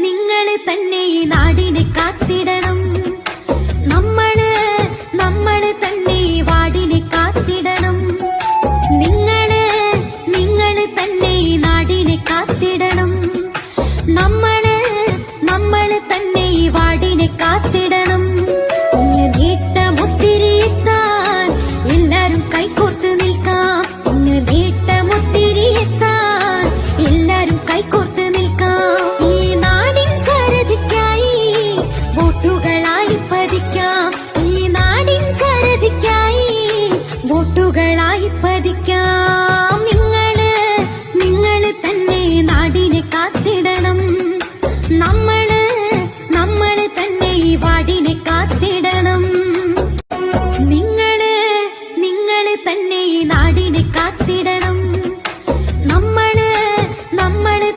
നിങ്ങള് തന്നെ ഈ നാടിനെ കാത്തിടണം. നമ്മള് തന്നെ ഈ വാടിനെ കാത്തിടണം. നിങ്ങള് തന്നെ ഈ നാടിനെ കാത്തിടണം. നമ്മള് തന്നെ ഈ വാടിനെ കാത്തിടണം. ഇന്ന് നേട്ടമൊത്തിരി എത്താൻ എല്ലാരും കൈകോർത്ത് നിൽക്കാം. ഇന്ന് നേട്ടമൊത്തിരി എത്താൻ എല്ലാരും കൈകോർത്ത്